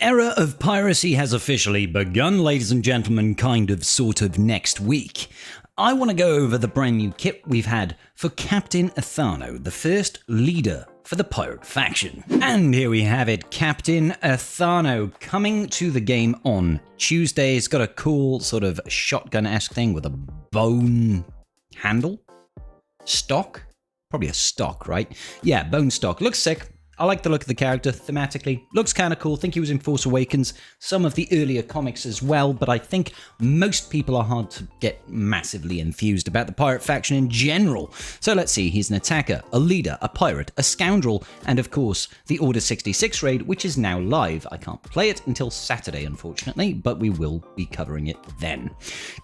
era of piracy has officially begun, ladies and gentlemen, sort of next week. I want to go over the brand new kit we've had for Captain Ithano, the first leader for the pirate faction. And here we have it, Captain Ithano coming to the game on Tuesday. It's got a cool sort of shotgun-esque thing with a bone handle? Stock? Probably a stock, right? Yeah, bone stock. Looks sick. I like the look of the character thematically. Looks kind of cool. Think he was in Force Awakens, some of the earlier comics as well, but I think most people are hard to get massively enthused about the pirate faction in general. So let's see, he's an attacker, a leader, a pirate, a scoundrel, and of course, the Order 66 raid, which is now live. I can't play it until Saturday, unfortunately, but we will be covering it then.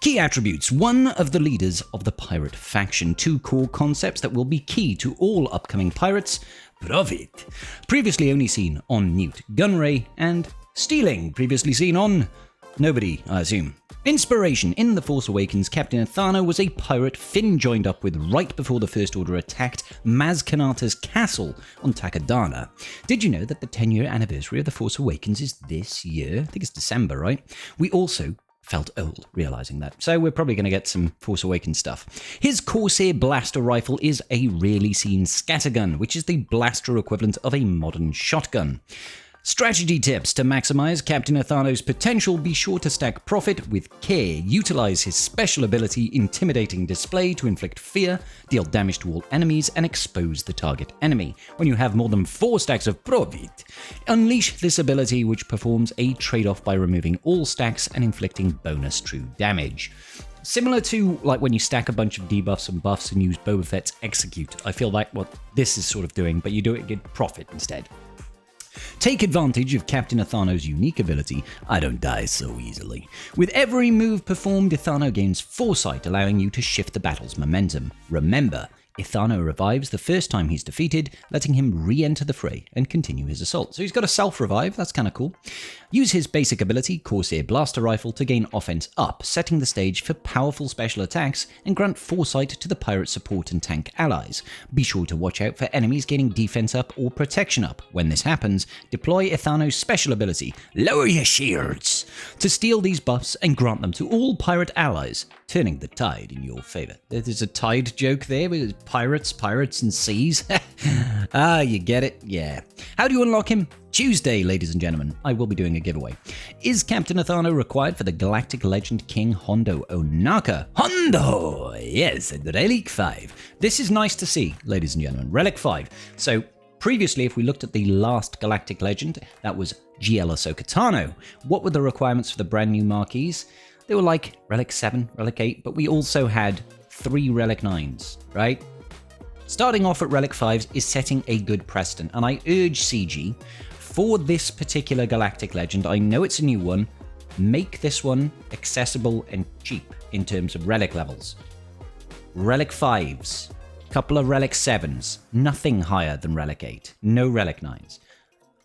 Key attributes. One of the leaders of the pirate faction. Two core concepts that will be key to all upcoming pirates. Profit, previously only seen on Newt Gunray, and stealing, previously seen on nobody, I assume. Inspiration. In The Force Awakens, Captain Ithano was a pirate Finn joined up with right before the First Order attacked Maz Kanata's castle on Takodana. Did you know that the 10-year anniversary of The Force Awakens is this year? I think it's December, right? We also felt old realizing that. So we're probably going to get some Force Awakens stuff. His Corsair blaster rifle is a rarely seen scattergun, which is the blaster equivalent of a modern shotgun. Strategy tips to maximize Captain Ithano's potential: be sure to stack profit with care, utilize his special ability Intimidating Display to inflict fear, deal damage to all enemies, and expose the target enemy. When you have more than 4 stacks of profit, unleash this ability, which performs a trade-off by removing all stacks and inflicting bonus true damage. Similar to like when you stack a bunch of debuffs and buffs and use Boba Fett's Execute. I feel like what this is sort of doing, but you do it get profit instead. Take advantage of Captain Ithano's unique ability, I don't die so easily. With every move performed, Ithano gains foresight, allowing you to shift the battle's momentum. Remember, Ithano revives the first time he's defeated, letting him re-enter the fray and continue his assault. So he's got a self-revive, that's kind of cool. Use his basic ability, Corsair Blaster Rifle, to gain offense up, setting the stage for powerful special attacks and grant foresight to the pirate support and tank allies. Be sure to watch out for enemies gaining defense up or protection up. When this happens, deploy Ithano's special ability, Lower Your Shields, to steal these buffs and grant them to all pirate allies, turning the tide in your favor. There's a tide joke there with pirates and seas. Ah, you get it? Yeah. How do you unlock him? Tuesday, ladies and gentlemen, I will be doing a giveaway. Is Captain Ithano required for the Galactic Legend King Hondo Onaka? Hondo! Yes, Relic 5. This is nice to see, ladies and gentlemen. Relic 5. So, previously, if we looked at the last Galactic Legend, that was GL Ahsoka Tano. What were the requirements for the brand new marquees? They were like Relic 7, Relic 8, but we also had 3 Relic 9s, right? Starting off at Relic 5s is setting a good precedent, and I urge CG, for this particular Galactic Legend, I know it's a new one, make this one accessible and cheap in terms of Relic levels. Relic 5s, couple of Relic 7s, nothing higher than Relic 8, no Relic 9s.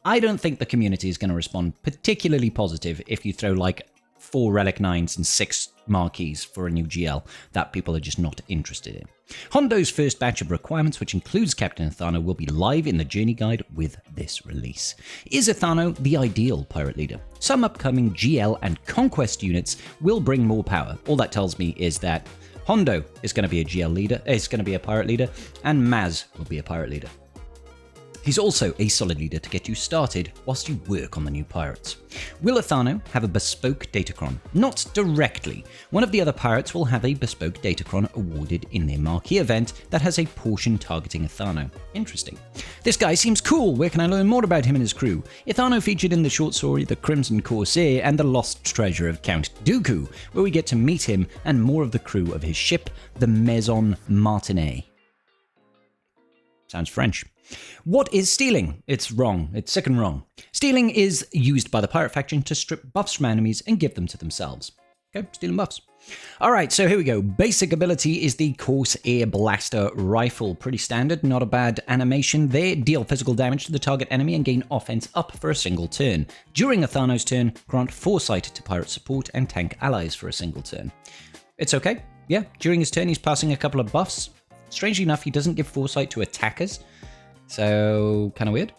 I don't think the community is going to respond particularly positive if you throw like 4 Relic 9s and 6 marquees for a new GL that people are just not interested in. Hondo's first batch of requirements, which includes Captain Ithano, will be live in the journey guide with this release. Is Ithano the ideal pirate leader? Some upcoming GL and Conquest units will bring more power. All that tells me is that Hondo is going to be a GL leader, is going to be a pirate leader, and Maz will be a pirate leader. He's also a solid leader to get you started whilst you work on the new pirates. Will Ithano have a bespoke datachron? Not directly. One of the other pirates will have a bespoke datachron awarded in their marquee event that has a portion targeting Ithano. Interesting. This guy seems cool. Where can I learn more about him and his crew? Ithano featured in the short story The Crimson Corsair and the Lost Treasure of Count Dooku, where we get to meet him and more of the crew of his ship, the Maison Martinet. Sounds French. What is stealing? It's wrong. It's sick and wrong. Stealing is used by the pirate faction to strip buffs from enemies and give them to themselves. Okay, stealing buffs. Alright, so here we go. Basic ability is the Corsair Blaster Rifle. Pretty standard, not a bad animation there. Deal physical damage to the target enemy and gain offense up for a single turn. During Ithano's turn, grant foresight to pirate support and tank allies for a single turn. It's okay. Yeah, during his turn he's passing a couple of buffs. Strangely enough, he doesn't give foresight to attackers. So, kind of weird.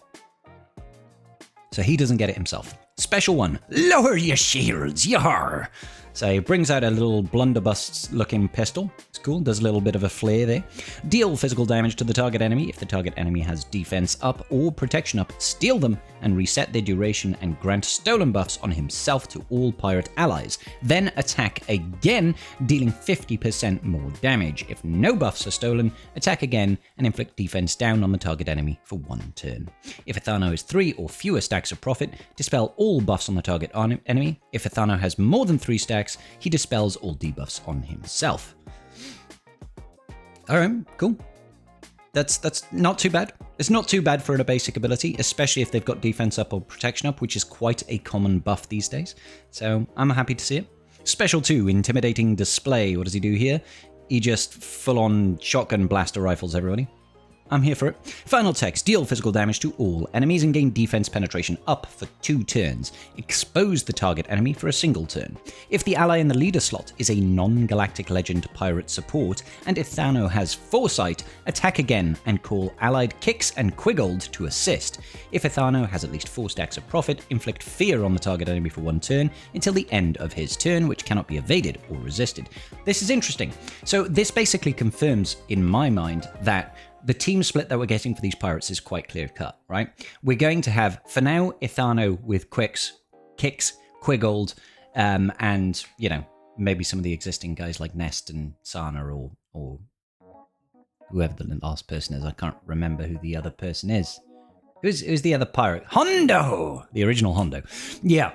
So he doesn't get it himself. Special one, lower your shields, yar! So he brings out a little blunderbuss-looking pistol. It's cool, does a little bit of a flare there. Deal physical damage to the target enemy. If the target enemy has defense up or protection up, steal them and reset their duration and grant stolen buffs on himself to all pirate allies. Then attack again, dealing 50% more damage. If no buffs are stolen, attack again and inflict defense down on the target enemy for 1 turn. If Ithano has 3 or fewer stacks of profit, dispel all buffs on the target enemy. If Ithano has more than 3 stacks, he dispels all debuffs on himself. Alright, cool. That's not too bad. It's not too bad for a basic ability, especially if they've got defense up or protection up, which is quite a common buff these days. So I'm happy to see it. Special 2, Intimidating Display. What does he do here? He just full-on shotgun blaster rifles everybody. I'm here for it. Final text. Deal physical damage to all enemies and gain defense penetration up for 2 turns. Expose the target enemy for a single turn. If the ally in the leader slot is a non-galactic legend pirate support and Ithano has foresight, attack again and call allied Kix and Quiggold to assist. If Ithano has at least 4 stacks of profit, inflict fear on the target enemy for 1 turn until the end of his turn, which cannot be evaded or resisted. This is interesting. So this basically confirms in my mind that the team split that we're getting for these pirates is quite clear-cut, right? We're going to have, for now, Ithano with Kix, Quiggold, and, you know, maybe some of the existing guys like Nest and Sana or whoever the last person is. I can't remember who the other person is. Who's the other pirate? Hondo! The original Hondo. Yeah.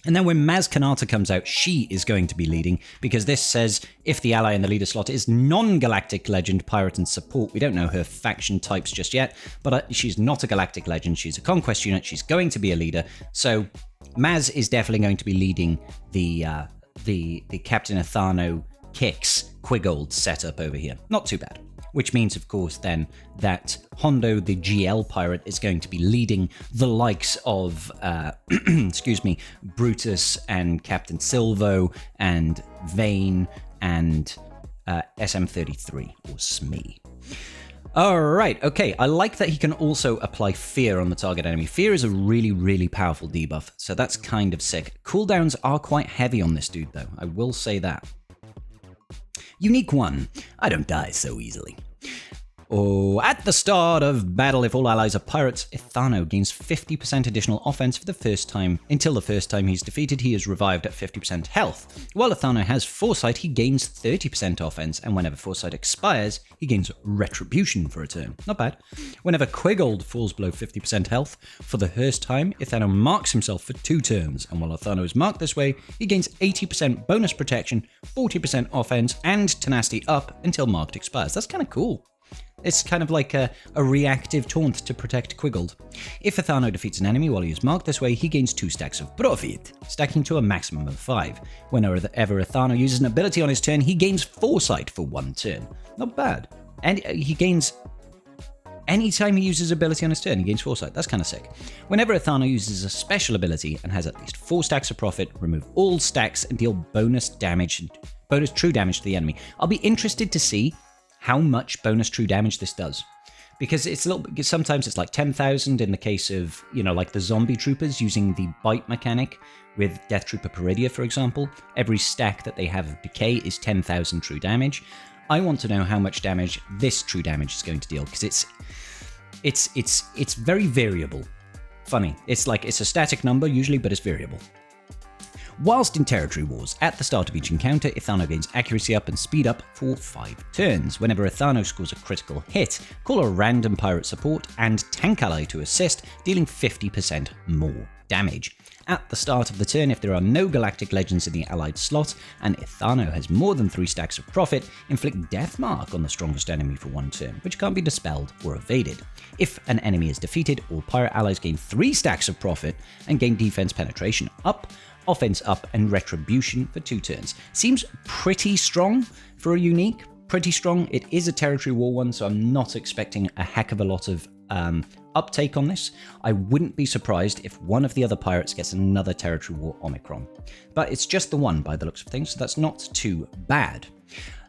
And then when Maz Kanata comes out, she is going to be leading, because this says if the ally in the leader slot is non-galactic legend, pirate, and support. We don't know her faction types just yet, but she's not a galactic legend. She's a conquest unit. She's going to be a leader. So Maz is definitely going to be leading the Captain Ithano Kix Quiggold setup over here. Not too bad. Which means, of course, then that Hondo, the GL pirate, is going to be leading the likes of, excuse me, Brutus and Captain Silvo and Vane and SM33 or Smee. All right, okay. I like that he can also apply fear on the target enemy. Fear is a really, really powerful debuff, so that's kind of sick. Cooldowns are quite heavy on this dude, though. I will say that. Unique 1. I don't die so easily. Oh, at the start of battle, if all allies are pirates, Ithano gains 50% additional offense for the first time. Until the first time he's defeated, he is revived at 50% health. While Ithano has foresight, he gains 30% offense, and whenever foresight expires, he gains retribution for a turn. Not bad. Whenever Quiggold falls below 50% health, for the first time, Ithano marks himself for 2 turns, and while Ithano is marked this way, he gains 80% bonus protection, 40% offense, and tenacity up until marked expires. That's kind of cool. It's kind of like a reactive taunt to protect Quiggold. If Ithano defeats an enemy while he is marked this way, he gains 2 stacks of profit, stacking to a maximum of 5. Whenever Ithano uses an ability on his turn, he gains foresight for 1 turn. Not bad. And he gains... Anytime he uses ability on his turn, he gains foresight. That's kind of sick. Whenever Ithano uses a special ability and has at least 4 stacks of profit, remove all stacks and deal bonus true damage to the enemy. I'll be interested to see how much bonus true damage this does, because it's a little bit, sometimes it's like 10,000 in the case of, you know, like the zombie troopers using the bite mechanic with Death Trooper Peridia, for example. Every stack that they have of decay is 10,000 true damage. I want to know how much damage this true damage is going to deal, because it's very variable. Funny, it's a static number usually, but it's variable. Whilst in Territory Wars, at the start of each encounter, Ithano gains accuracy up and speed up for 5 turns. Whenever Ithano scores a critical hit, call a random pirate support and tank ally to assist, dealing 50% more damage. At the start of the turn, if there are no galactic legends in the allied slot, and Ithano has more than 3 stacks of profit, inflict Death Mark on the strongest enemy for 1 turn, which can't be dispelled or evaded. If an enemy is defeated, all pirate allies gain 3 stacks of profit and gain defense penetration up, offense up, and retribution for 2 turns. Seems pretty strong for a unique. Pretty strong. It is a Territory War one, so I'm not expecting a heck of a lot of uptake on this, I wouldn't be surprised if one of the other pirates gets another Territory War Omicron. But it's just the one by the looks of things, so that's not too bad.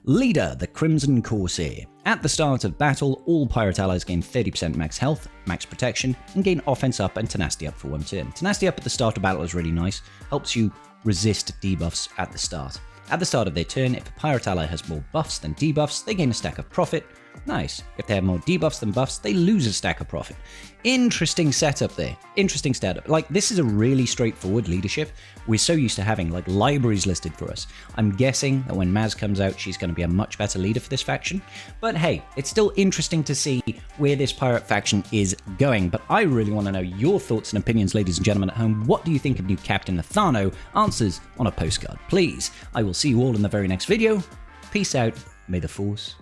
Leader, the Crimson Corsair. At the start of battle, all pirate allies gain 30% max health, max protection, and gain offense up and tenacity up for 1 turn. Tenacity up at the start of battle is really nice, helps you resist debuffs at the start. At the start of their turn, if a pirate ally has more buffs than debuffs, they gain a stack of profit. Nice. If they have more debuffs than buffs, they lose a stack of profit. Interesting setup there. Interesting setup. Like, this is a really straightforward leadership. We're so used to having, like, libraries listed for us. I'm guessing that when Maz comes out, she's going to be a much better leader for this faction. But hey, it's still interesting to see where this pirate faction is going. But I really want to know your thoughts and opinions, ladies and gentlemen at home. What do you think of new Captain Ithano? Answers on a postcard, please. I will see you all in the very next video. Peace out. May the Force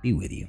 be with you.